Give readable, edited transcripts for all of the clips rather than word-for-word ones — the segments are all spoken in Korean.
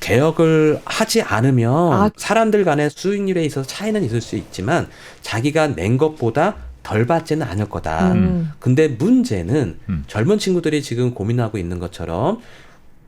개혁을 하지 않으면 사람들 간의 수익률에 있어서 차이는 있을 수 있지만 자기가 낸 것보다 덜 받지는 않을 거다. 근데 문제는 젊은 친구들이 지금 고민하고 있는 것처럼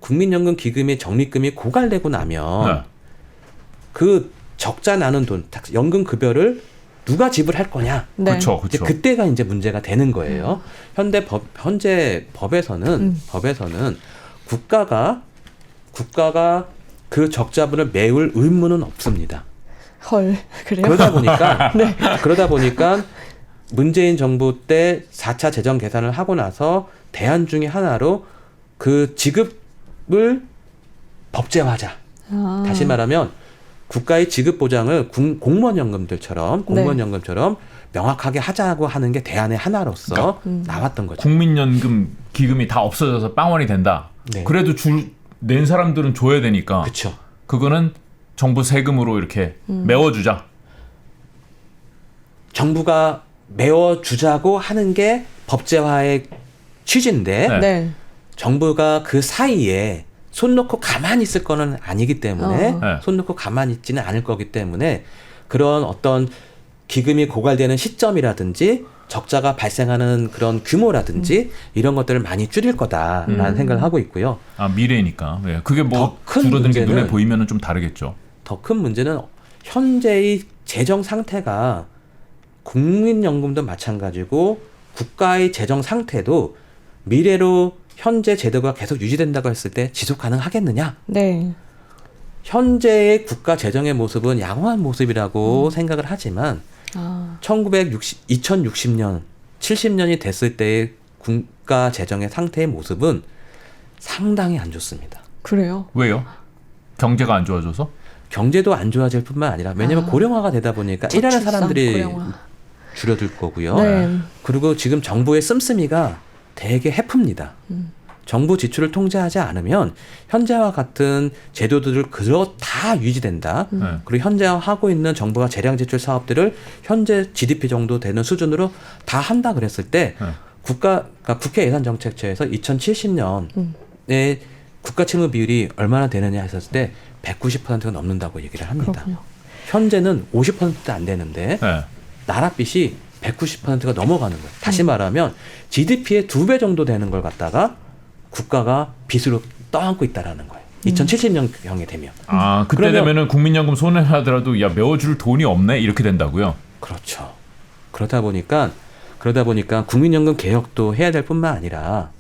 국민연금 기금의 적립금이 고갈되고 나면 그 적자 나는 돈, 연금 급여를 누가 지불할 거냐? 네. 그렇죠. 이제 그때가 이제 문제가 되는 거예요. 현재 법에서는 국가가 그 적자분을 메울 의무는 없습니다. 헐, 그래요? 그러다 보니까 문재인 정부 때 4차 재정 계산을 하고 나서 대안 중에 하나로 그 지급을 법제화하자. 다시 말하면 국가의 지급 보장을 공무원연금처럼 명확하게 하자고 하는 게 대안의 하나로서 나왔던 거죠. 국민연금 기금이 다 없어져서 빵원이 된다. 네. 그래도 낸 사람들은 줘야 되니까. 그렇죠. 그거는 정부 세금으로 이렇게 메워주자. 정부가 메워주자고 하는 게 법제화의 취지인데 네. 정부가 그 사이에 손 놓고 가만히 있을 거는 아니기 때문에 손 놓고 가만히 있지는 않을 거기 때문에 그런 어떤 기금이 고갈되는 시점이라든지 적자가 발생하는 그런 규모라든지 이런 것들을 많이 줄일 거다라는 생각을 하고 있고요. 아, 미래니까. 네. 그게 뭐 큰 줄어드는 게 눈에 문제는- 보이면 좀 다르겠죠. 더 큰 문제는 현재의 재정 상태가 국민연금도 마찬가지고 국가의 재정 상태도 미래로 현재 제도가 계속 유지된다고 했을 때 지속 가능하겠느냐? 네. 현재의 국가 재정의 모습은 양호한 모습이라고 생각을 하지만 2060년, 70년이 됐을 때의 국가 재정의 상태의 모습은 상당히 안 좋습니다. 그래요? 왜요? 경제가 안 좋아져서? 경제도 안 좋아질 뿐만 아니라 왜냐하면 고령화가 되다 보니까 일하는 사람들이 고령화. 줄어들 거고요. 네. 그리고 지금 정부의 씀씀이가 되게 해프입니다. 정부 지출을 통제하지 않으면 현재와 같은 제도들을 그대로 다 유지된다. 그리고 현재 하고 있는 정부가 재량 지출 사업들을 현재 GDP 정도 되는 수준으로 다 한다 그랬을 때 그러니까 국회 예산정책처에서 2070년에 국가 채무 비율이 얼마나 되느냐 했었을 때 190%가 넘는다고 얘기를 합니다. 그렇군요. 현재는 50%도 안 되는데 나라 빚이 190%가 넘어가는 거예요. 다시 말하면 GDP의 2배 정도 되는 걸 갖다가 국가가 빚으로 떠안고 있다라는 거예요. 2070년경에 되면. 아, 그때 되면은 국민연금 손해하더라도 야 메워줄 돈이 없네 이렇게 된다고요? 그렇죠. 그러다 보니까 국민연금 개혁도 해야 될 뿐만 아니라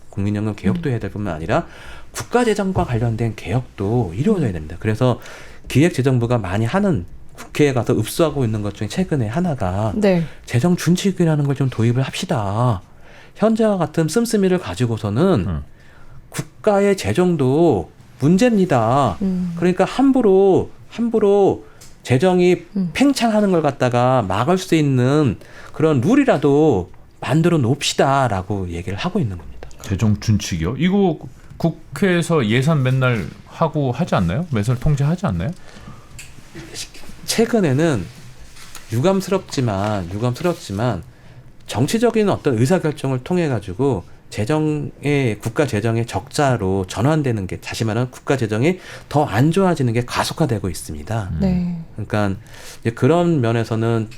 국가재정과 관련된 개혁도 이루어져야 됩니다. 그래서 기획재정부가 많이 하는 국회에 가서 읍수하고 있는 것 중에 최근에 하나가 네. 재정 준칙이라는 걸 좀 도입을 합시다. 현재와 같은 씀씀이를 가지고서는 국가의 재정도 문제입니다. 그러니까 함부로 재정이 팽창하는 걸 갖다가 막을 수 있는 그런 룰이라도 만들어 놓읍시다라고 얘기를 하고 있는 겁니다. 재정 준칙이요? 이거 국회에서 예산 맨날 하고 하지 않나요? 매설 통제하지 않나요? 최근에는 유감스럽지만 정치적인 어떤 의사결정을 통해 가지고 국가 재정의 적자로 전환되는 게 다시 말하면 국가 재정이 더 안 좋아지는 게 가속화되고 있습니다. 네. 그러니까 이제 그런 면에서는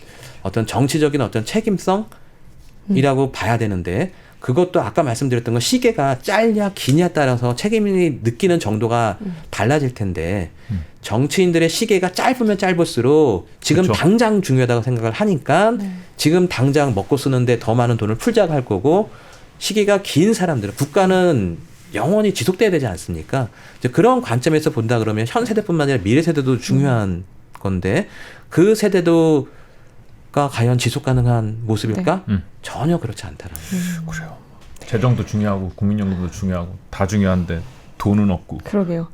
어떤 정치적인 어떤 책임성이라고 봐야 되는데 그것도 아까 말씀드렸던 건 시계가 짧냐 기냐에 따라서 책임이 느끼는 정도가 달라질 텐데 정치인들의 시계가 짧으면 짧을수록 지금 그렇죠. 당장 중요하다고 생각을 하니까 지금 당장 먹고 쓰는데 더 많은 돈을 풀자고 할 거고 시기가 긴 사람들은 국가는 영원히 지속돼야 되지 않습니까? 이제 그런 관점에서 본다 그러면 현 세대뿐만 아니라 미래 세대도 중요한 건데 그 세대도가 과연 지속 가능한 모습일까? 전혀 그렇지 않다라는 거예요. 그래요. 재정도 중요하고 국민연금도 중요하고 다 중요한데 돈은 없고. 그러게요.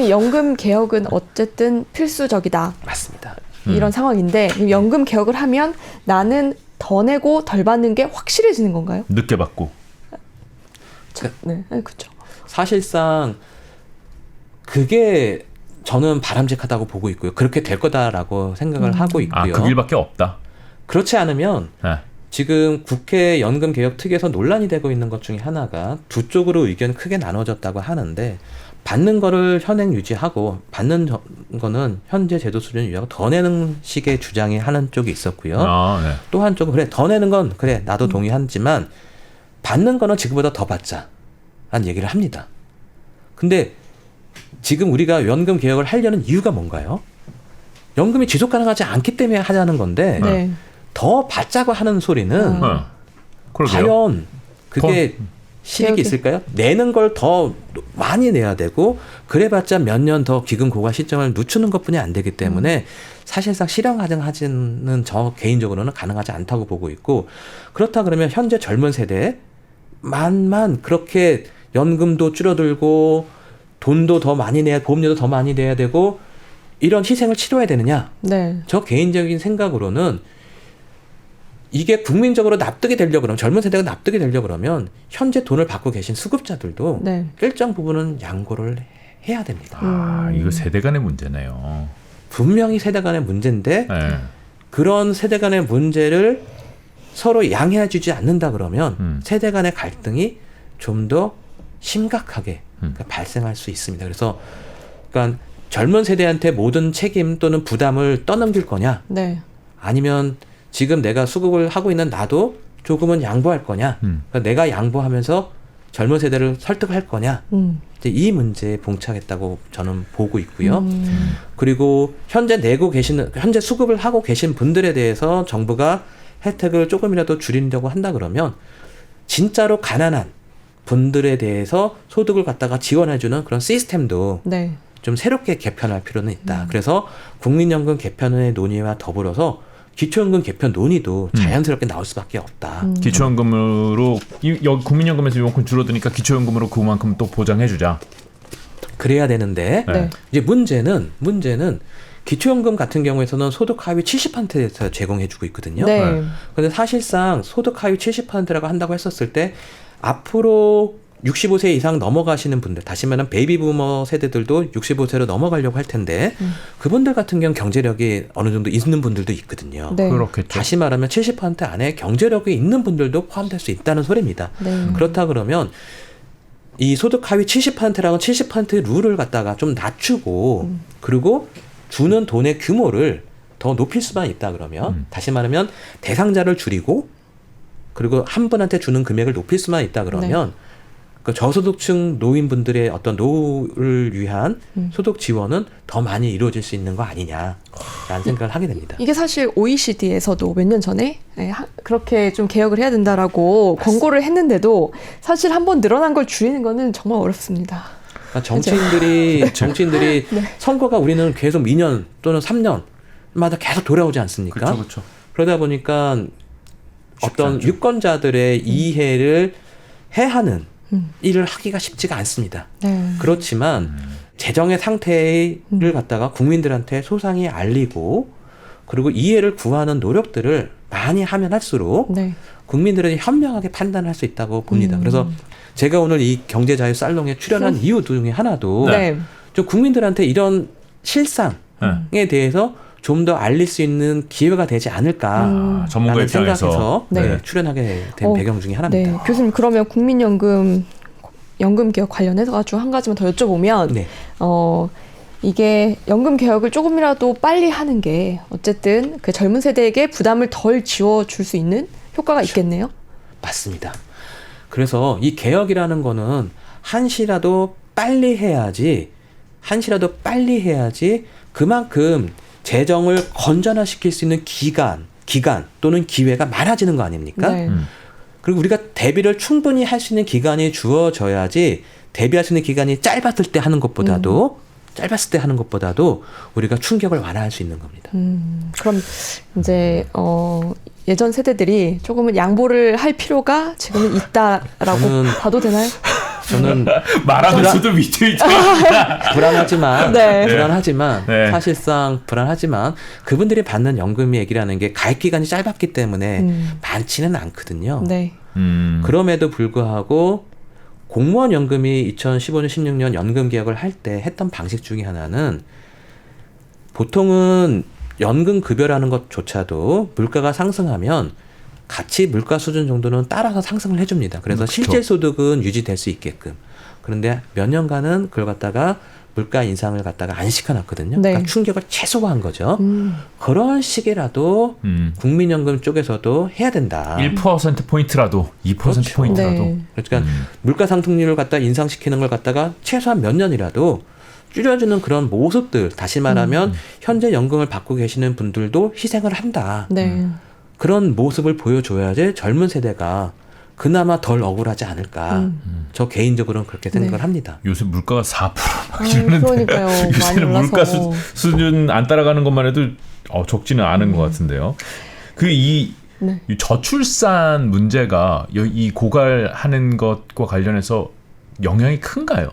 연금 개혁은 어쨌든 필수적이다. 맞습니다. 이런 상황인데 연금 개혁을 하면 나는 더 내고 덜 받는 게 확실해지는 건가요? 늦게 받고. 네, 그렇죠. 사실상 그게 저는 바람직하다고 보고 있고요. 그렇게 될 거다라고 생각을 하고 있고요. 아, 그 길밖에 없다. 그렇지 않으면 네. 지금 국회 연금개혁특위에서 논란이 되고 있는 것 중에 하나가 두 쪽으로 의견이 크게 나눠졌다고 하는데 받는 거를 현행 유지하고 받는 거는 현재 제도 수준 유지하고 더 내는 식의 주장이 하는 쪽이 있었고요. 네. 또 한쪽은 그래 더 내는 건 그래 나도 동의하지만 받는 거는 지금보다 더 받자 라는 얘기를 합니다. 근데 지금 우리가 연금 개혁을 하려는 이유가 뭔가요? 연금이 지속 가능하지 않기 때문에 하자는 건데 네. 더 받자고 하는 소리는 그러게요. 과연 그게 실익이 있을까요? 내는 걸 더 많이 내야 되고 그래봤자 몇 년 더 기금 고가 시점을 늦추는 것뿐이 안 되기 때문에 사실상 실현 가능하지는 저 개인적으로는 가능하지 않다고 보고 있고 그렇다 그러면 현재 젊은 세대만만 그렇게 연금도 줄어들고 돈도 더 많이 내야 보험료도 더 많이 내야 되고 이런 희생을 치러야 되느냐? 네. 저 개인적인 생각으로는 이게 국민적으로 납득이 되려고 그러면 젊은 세대가 납득이 되려고 그러면 현재 돈을 받고 계신 수급자들도 네. 일정 부분은 양보를 해야 됩니다. 이거 세대 간의 문제네요. 분명히 세대 간의 문제인데 네. 그런 세대 간의 문제를 서로 양해해 주지 않는다 그러면 세대 간의 갈등이 좀 더 심각하게 발생할 수 있습니다. 그래서 그러니까 젊은 세대한테 모든 책임 또는 부담을 떠넘길 거냐 네. 아니면 지금 내가 수급을 하고 있는 나도 조금은 양보할 거냐 그러니까 내가 양보하면서 젊은 세대를 설득할 거냐 이제 이 문제에 봉착했다고 저는 보고 있고요. 그리고 현재 내고 계시는 현재 수급을 하고 계신 분들에 대해서 정부가 혜택을 조금이라도 줄이려고 한다 그러면 진짜로 가난한 분들에 대해서 소득을 갖다가 지원해주는 그런 시스템도 네. 좀 새롭게 개편할 필요는 있다. 그래서 국민연금 개편의 논의와 더불어서 기초연금 개편 논의도 자연스럽게 나올 수밖에 없다. 기초연금으로 국민연금에서 이만큼 줄어드니까 기초연금으로 그만큼 또 보장해주자. 그래야 되는데 네. 이제 문제는 기초연금 같은 경우에서는 소득 하위 70%에서 제공해주고 있거든요. 네. 그런데 사실상 소득 하위 70%라고 한다고 했었을 때 앞으로 65세 이상 넘어가시는 분들, 다시 말하면 베이비부머 세대들도 65세로 넘어가려고 할 텐데 그분들 같은 경우 경제력이 어느 정도 있는 분들도 있거든요. 네. 그렇겠죠. 다시 말하면 70% 안에 경제력이 있는 분들도 포함될 수 있다는 소리입니다. 네. 그렇다 그러면 이 소득 하위 70%라고 70% 룰을 갖다가 좀 낮추고 그리고 주는 돈의 규모를 더 높일 수만 있다 그러면 다시 말하면 대상자를 줄이고 그리고 한 분한테 주는 금액을 높일 수만 있다 그러면 그 저소득층 노인분들의 어떤 노후를 위한 소득 지원은 더 많이 이루어질 수 있는 거 아니냐라는 생각을 하게 됩니다. 이게 사실 OECD에서도 몇 년 전에 그렇게 좀 개혁을 해야 된다라고 권고를 했는데도 사실 한번 늘어난 걸 줄이는 거는 정말 어렵습니다. 그러니까 정치인들이 네. 선거가 우리는 계속 2년 또는 3년마다 계속 돌아오지 않습니까? 그렇죠. 그러다 보니까 어떤 않죠. 유권자들의 이해를 해하는 일을 하기가 쉽지가 않습니다. 네. 그렇지만 재정의 상태를 갖다가 국민들한테 소상히 알리고 그리고 이해를 구하는 노력들을 많이 하면 할수록 네. 국민들은 현명하게 판단할 수 있다고 봅니다. 그래서 제가 오늘 이 경제자유 살롱에 출연한 이유 중에 하나도 네. 좀 국민들한테 이런 실상에 대해서 좀 더 알릴 수 있는 기회가 되지 않을까 전문가 라는 입장에서 생각에서 네. 출연하게 된 배경 중에 하나입니다. 네. 교수님 그러면 국민연금 개혁 관련해서 가지고 한 가지만 더 여쭤보면 네. 이게 연금 개혁을 조금이라도 빨리 하는 게 어쨌든 그 젊은 세대에게 부담을 덜 지워줄 수 있는 효과가 있겠네요. 맞습니다. 그래서 이 개혁이라는 거는 한시라도 빨리 해야지 그만큼 재정을 건전화시킬 수 있는 기간 또는 기회가 많아지는 거 아닙니까? 네. 그리고 우리가 대비를 충분히 할 수 있는 기간이 주어져야지 대비할 수 있는 기간이 짧았을 때 하는 것보다도 우리가 충격을 완화할 수 있는 겁니다. 그럼 이제 예전 세대들이 조금은 양보를 할 필요가 지금은 있다라고 봐도 되나요? 저는 말하면서도 밑에 있죠. 불안하지만 네. 사실상 불안하지만 그분들이 받는 연금 얘기라는 게 가입 기간이 짧았기 때문에 많지는 않거든요. 네. 그럼에도 불구하고 공무원 연금이 2015년 16년 연금 개혁을 할 때 했던 방식 중에 하나는 보통은 연금 급여라는 것조차도 물가가 상승하면 같이 물가 수준 정도는 따라서 상승을 해줍니다. 그래서 그렇죠. 실제 소득은 유지될 수 있게끔. 그런데 몇 년간은 그걸 갖다가 물가 인상을 갖다가 안 시켜놨거든요. 네. 그러니까 충격을 최소화한 거죠. 그런 식이라도 국민연금 쪽에서도 해야 된다. 1%포인트라도 2%포인트라도. 네. 그러니까 물가 상승률을 갖다 인상시키는 걸 갖다가 최소한 몇 년이라도 줄여주는 그런 모습들, 다시 말하면 현재 연금을 받고 계시는 분들도 희생을 한다. 네. 그런 모습을 보여줘야지 젊은 세대가 그나마 덜 억울하지 않을까. 저 개인적으로는 그렇게 생각을 네. 합니다. 요새 물가가 4%막 이러는데 그러니까요. 많이 요새는 올라서. 물가 수준 안 따라가는 것만 해도 적지는 않은 것 같은데요. 이 네. 저출산 문제가 이 고갈하는 것과 관련해서 영향이 큰가요?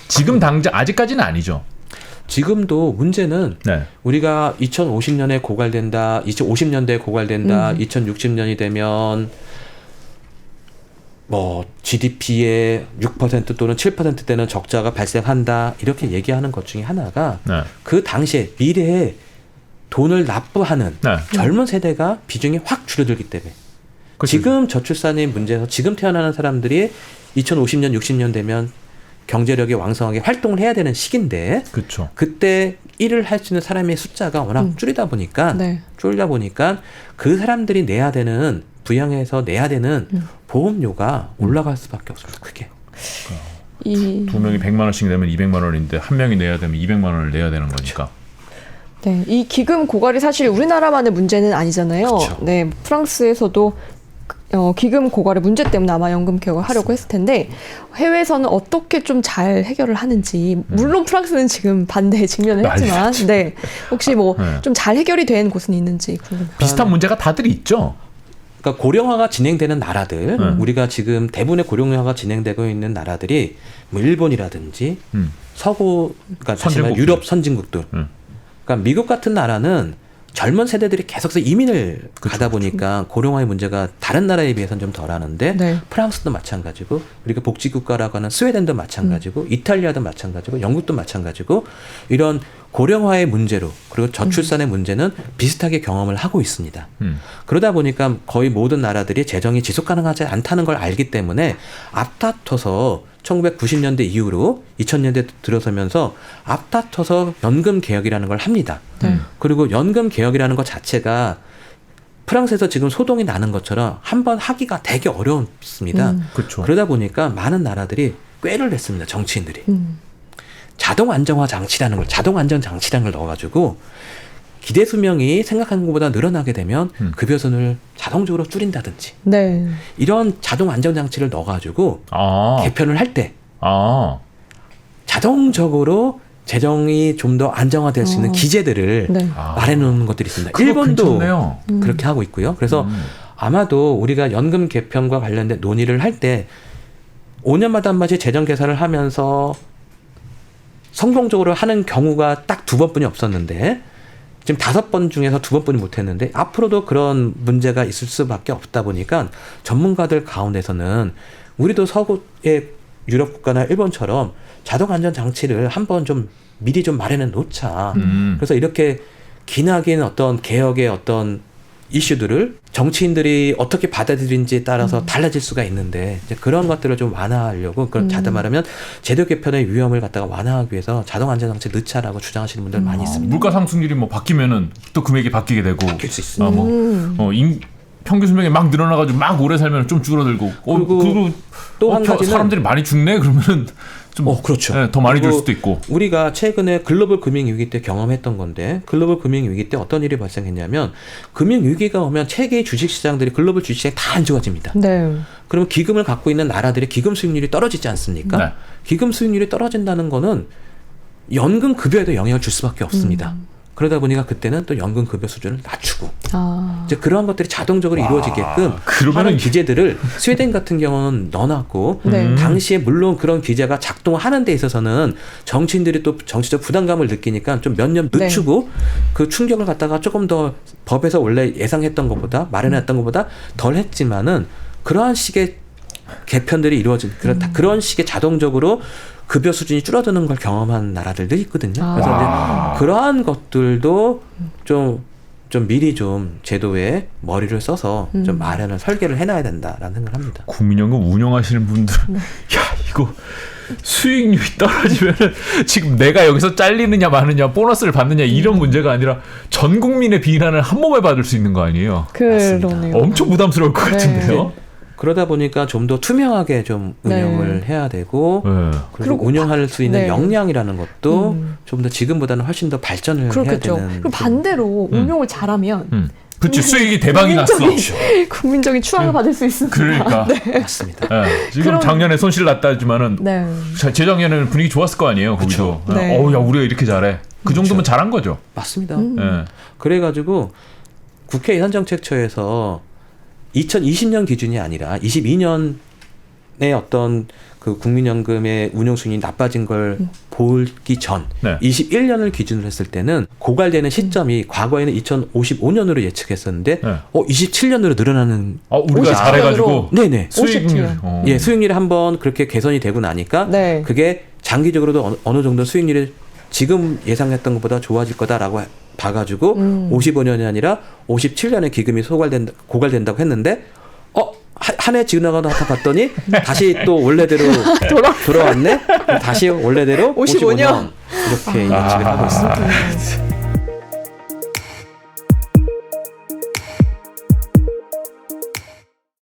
지금 당장 아직까지는 아니죠. 지금도 문제는 네. 우리가 2050년에 고갈된다, 2050년대에 고갈된다, 2060년이 되면 뭐 GDP의 6% 또는 7%대는 적자가 발생한다 이렇게 얘기하는 것 중에 하나가 네. 그 당시에 미래에 돈을 납부하는 네. 젊은 세대가 비중이 확 줄어들기 때문에 그렇죠. 지금 저출산의 문제에서 지금 태어나는 사람들이 2050년 60년 되면 경제력이 왕성하게 활동을 해야 되는 시기인데 그렇죠. 그때 일을 할 수 있는 사람의 숫자가 워낙 줄다 보니까 네. 그 사람들이 내야 되는 부양해서 내야 되는 보험료가 올라갈 수밖에 없습니다. 크게. 두 명이 100만 원씩 내면 200만 원인데 한 명이 내야 되면 200만 원을 내야 되는 거니까. 네, 이 기금 고갈이 사실 우리나라만의 문제는 아니잖아요. 그렇죠. 네, 프랑스에서도 기금 고갈의 문제 때문에 아마 연금 개혁을 하려고 했을 텐데 해외에서는 어떻게 좀 잘 해결을 하는지 물론 프랑스는 지금 반대에 직면을 했지만 네, 혹시 뭐 좀 잘 해결이 된 곳은 있는지 궁금해요. 비슷한 문제가 다들 있죠. 그러니까 고령화가 진행되는 나라들, 우리가 지금 대부분의 고령화가 진행되고 있는 나라들이 뭐 일본이라든지 서구, 그러니까 다시 말해 유럽 선진국들. 그러니까 미국 같은 나라는 젊은 세대들이 계속해서 이민을 가다 보니까 고령화의 문제가 다른 나라에 비해서는 좀 덜하는데 네. 프랑스도 마찬가지고 그리고 복지국가라고 하는 스웨덴도 마찬가지고 이탈리아도 마찬가지고 영국도 마찬가지고 이런 고령화의 문제로 그리고 저출산의 문제는 비슷하게 경험을 하고 있습니다. 그러다 보니까 거의 모든 나라들이 재정이 지속 가능하지 않다는 걸 알기 때문에 앞다퉈서 1990년대 이후로 2000년대 들어서면서 앞다퉈서 연금 개혁이라는 걸 합니다. 그리고 연금 개혁이라는 것 자체가 프랑스에서 지금 소동이 나는 것처럼 한번 하기가 되게 어렵습니다. 그렇죠. 그러다 보니까 많은 나라들이 꾀를 냈습니다. 정치인들이. 자동 안정화 장치라는 걸, 자동 안정 장치라는 걸 넣어가지고 기대 수명이 생각한 것보다 늘어나게 되면 급여선을 자동적으로 줄인다든지 네. 이런 자동 안정 장치를 넣어가지고 개편을 할 때 자동적으로 재정이 좀 더 안정화될 수 있는 기제들을 네. 마련해 놓는 것들이 있습니다. 그거 일본도 괜찮네요. 그렇게 하고 있고요. 그래서 아마도 우리가 연금 개편과 관련된 논의를 할 때 5년마다 한 번씩 재정 계산을 하면서 성공적으로 하는 경우가 딱 2번뿐이 없었는데 지금 5번 중에서 2번뿐이 못했는데 앞으로도 그런 문제가 있을 수밖에 없다 보니까 전문가들 가운데서는 우리도 서구의 유럽 국가나 일본처럼 자동 안전 장치를 한번 좀 미리 좀 마련해 놓자. 그래서 이렇게 기나긴 어떤 개혁의 어떤 이슈들을 정치인들이 어떻게 받아들인지에 따라서 달라질 수가 있는데 이제 그런 것들을 좀 완화하려고 그런 자다 말하면 제도 개편의 위험을 갖다가 완화하기 위해서 자동 안전 장치 넣자라고 주장하시는 분들 많이 있습니다. 물가 상승률이 뭐 바뀌면은 또 금액이 바뀌게 되고 바뀔 수 있습니다. 평균 수명이 막 늘어나가지고 막 오래 살면 좀 줄어들고 그리고 또 한 가지는 사람들이 많이 죽네 그러면은 좀 그렇죠. 네, 더 많이 줄 수도 있고. 우리가 최근에 글로벌 금융 위기 때 경험했던 건데 글로벌 금융 위기 때 어떤 일이 발생했냐면 금융 위기가 오면 세계의 주식 시장들이 글로벌 주식 시장이 다 안 좋아집니다. 네. 그러면 기금을 갖고 있는 나라들의 기금 수익률이 떨어지지 않습니까? 네. 기금 수익률이 떨어진다는 거는 연금 급여에도 영향을 줄 수밖에 없습니다. 그러다 보니까 그때는 또 연금 급여 수준을 낮추고 이제 그러한 것들이 자동적으로 이루어지게끔 하는 기제들을 스웨덴 같은 경우는 넣어놨고 당시에 물론 그런 기제가 작동하는 데 있어서는 정치인들이 또 정치적 부담감을 느끼니까 좀 몇 년 늦추고 그 충격을 갖다가 조금 더 법에서 원래 예상했던 것보다 마련했던 것보다 덜 했지만은 그러한 식의 개편들이 이루어진 그런 식의 자동적으로 급여 수준이 줄어드는 걸 경험한 나라들도 있거든요. 그래서 이제 그러한 것들도 좀 미리 좀 제도에 머리를 써서 좀 마련을 설계를 해놔야 된다라는 생각을 합니다. 국민연금 운영하시는 분들, 야 이거 수익률이 떨어지면은 지금 내가 여기서 잘리느냐 마느냐 보너스를 받느냐 이런 문제가 아니라 전 국민의 비난을 한 몸에 받을 수 있는 거 아니에요? 그러네요. 엄청 부담스러울 것 네. 같은데요. 그러다 보니까 좀 더 투명하게 좀 운영을 네. 해야 되고 네. 그리고 운영할 수 있는 네. 역량이라는 것도 좀 더 지금보다는 훨씬 더 발전을 그렇겠죠. 해야 되는. 그리고 반대로 운용을 잘하면 그렇지 수익이 대박이 났어. 국민적인 추앙을 받을 수 있습니다. 그러니까 맞습니다. 지금 그럼- 작년에 손실 났다지만은 네. 재작년에는 분위기 좋았을 거 아니에요. 거기도. 그쵸. 네. 어우 야 우리가 이렇게 잘해. 그 정도면 잘한 거죠. 맞습니다. 예. 그래가지고 국회 예산정책처에서 2020년 기준이 아니라 22년에 어떤 그 국민연금의 운용 수익이 나빠진 걸 보기 전 네. 21년을 기준으로 했을 때는 고갈되는 시점이 과거에는 2055년으로 예측했었는데 네. 27년으로 늘어나는 우리가 50년으로. 잘해가지고 네네 수익률. 57. 예 수익률이 한번 그렇게 개선이 되고 나니까 네. 그게 장기적으로도 어느 정도 수익률이 지금 예상했던 것보다 좋아질 거다라고 봐가지고 55년이 아니라 57년에 기금이 고갈된다고 했는데 한 해 지나가다 봤더니 다시 또 원래대로 돌아왔네. 다시 원래대로 55년 이렇게 예측을 하고 있습니다.